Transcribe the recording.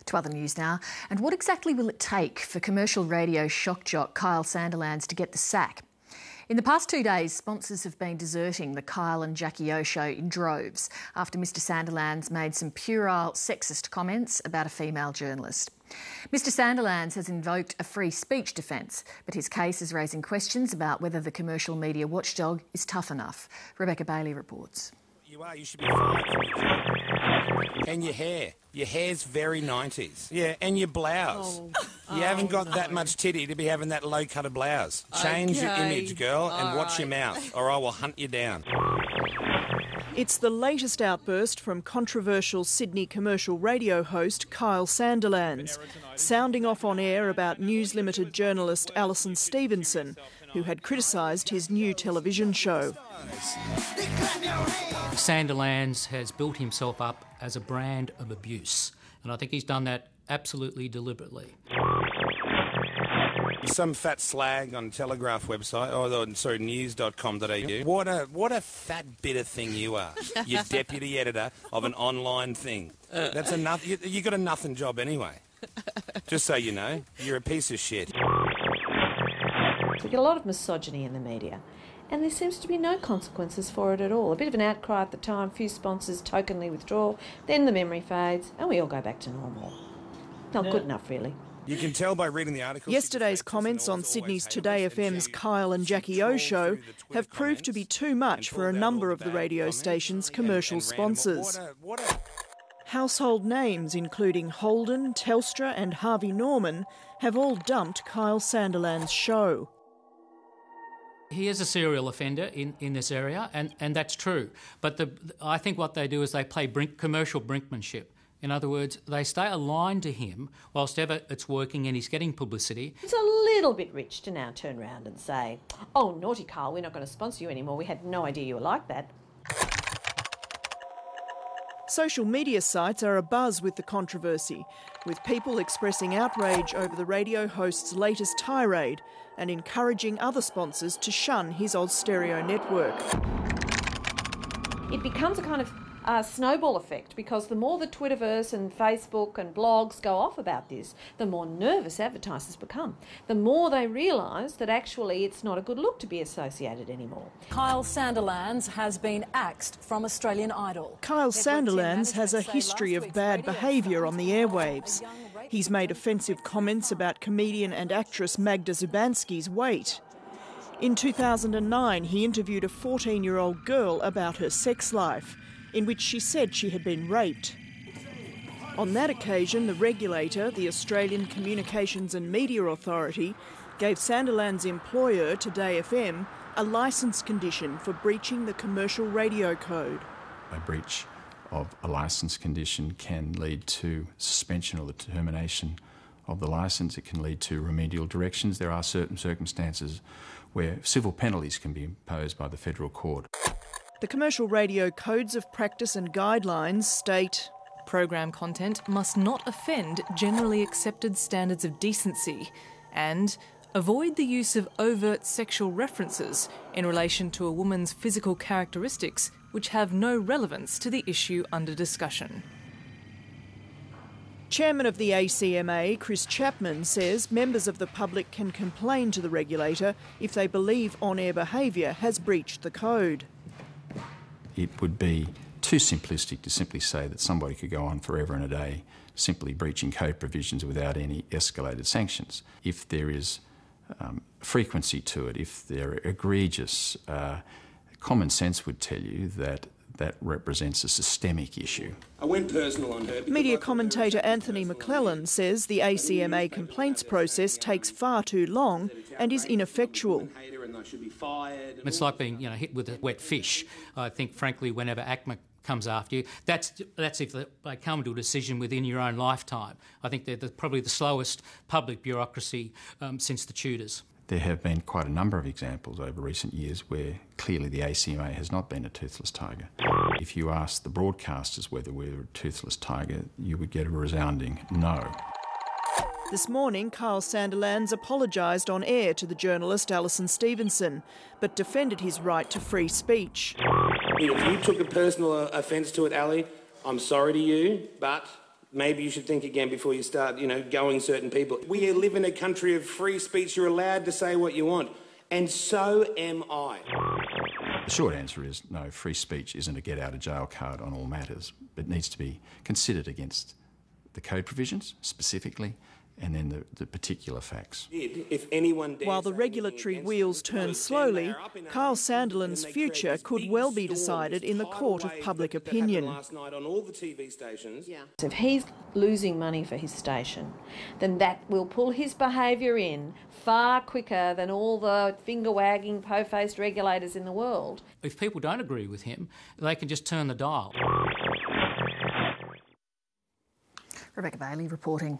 To other news now. And what exactly will it take for commercial radio shock jock Kyle Sandilands to get the sack? In the past 2 days, sponsors have been deserting the Kyle and Jackie O show in droves after Mr Sandilands made some puerile sexist comments about a female journalist. Mr Sandilands has invoked a free speech defence, but his case is raising questions about whether the commercial media watchdog is tough enough. Rebecca Bailey reports. You should be fired from your job. And your hair. Your hair's very 90s. Yeah, and your blouse. You haven't got that much titty to be having that low-cut blouse. Change your image, girl, and watch your mouth, or I will hunt you down. It's the latest outburst from controversial Sydney commercial radio host Kyle Sandilands, sounding off on air about News Limited journalist Alison Stephenson, who had criticised his new television show. Sandilands has built himself up as a brand of abuse, and I think he's done that absolutely deliberately. Some fat slag on Telegraph website, news.com.au. What a fat bitter thing you are. You're deputy editor of an online thing. That's enough. You got a nothing job anyway. Just so you know, you're a piece of shit. We get a lot of misogyny in the media, and there seems to be no consequences for it at all. A bit of an outcry at the time, few sponsors tokenly withdraw, then the memory fades, and we all go back to normal. Not good enough, really. You can tell by reading the article. Yesterday's comments on Sydney's Today FM's Kyle and Jackie O show have proved to be too much for a number of the radio station's commercial sponsors. Household names including Holden, Telstra and Harvey Norman have all dumped Kyle Sandilands' show. He is a serial offender in this area, and that's true. But I think what they do is they play commercial brinkmanship. In other words, they stay aligned to him whilst ever it's working and he's getting publicity. It's a little bit rich to now turn around and say, oh, naughty Kyle, we're not going to sponsor you anymore. We had no idea you were like that. Social media sites are abuzz with the controversy, with people expressing outrage over the radio host's latest tirade and encouraging other sponsors to shun his Oz Stereo network. It becomes a kind of snowball effect, because the more the Twitterverse and Facebook and blogs go off about this, the more nervous advertisers become. The more they realise that actually it's not a good look to be associated anymore. Kyle Sandilands has been axed from Australian Idol. Kyle Sandilands has a history of bad behaviour on the airwaves. He's made offensive comments about comedian and actress Magda Zubanski's weight. In 2009, he interviewed a 14-year-old girl about her sex life, in which she said she had been raped. On that occasion, the regulator, the Australian Communications and Media Authority, gave Sandilands' employer, Today FM, a licence condition for breaching the commercial radio code. A breach of a licence condition can lead to suspension or the termination of the licence. It can lead to remedial directions. There are certain circumstances where civil penalties can be imposed by the federal court. The commercial radio codes of practice and guidelines state, program content must not offend generally accepted standards of decency, and avoid the use of overt sexual references in relation to a woman's physical characteristics which have no relevance to the issue under discussion. Chairman of the ACMA, Chris Chapman, says members of the public can complain to the regulator if they believe on-air behaviour has breached the code. It would be too simplistic to simply say that somebody could go on forever and a day simply breaching code provisions without any escalated sanctions. If there is frequency to it, if they're egregious, common sense would tell you that that represents a systemic issue. I went personal on her. Media commentator Anthony McClellan says the ACMA complaints process takes far too long and is ineffectual. It's like being hit with a wet fish. I think, frankly, whenever ACMA comes after you, that's if they come to a decision within your own lifetime. I think they're probably the slowest public bureaucracy since the Tudors. There have been quite a number of examples over recent years where clearly the ACMA has not been a toothless tiger. If you asked the broadcasters whether we're a toothless tiger, you would get a resounding no. This morning, Kyle Sandilands apologised on air to the journalist Alison Stephenson, but defended his right to free speech. If you took a personal offence to it, Ali, I'm sorry to you, but maybe you should think again before you start, going certain people. We live in a country of free speech. You're allowed to say what you want. And so am I. The short answer is no, free speech isn't a get-out-of-jail card on all matters. It needs to be considered against the code provisions specifically and then the particular facts. While the regulatory wheels turn slowly, Kyle Sandiland's future could well be decided in the court of public opinion. If he's losing money for his station, then that will pull his behaviour in far quicker than all the finger-wagging, po-faced regulators in the world. If people don't agree with him, they can just turn the dial. Rebecca Bailey reporting.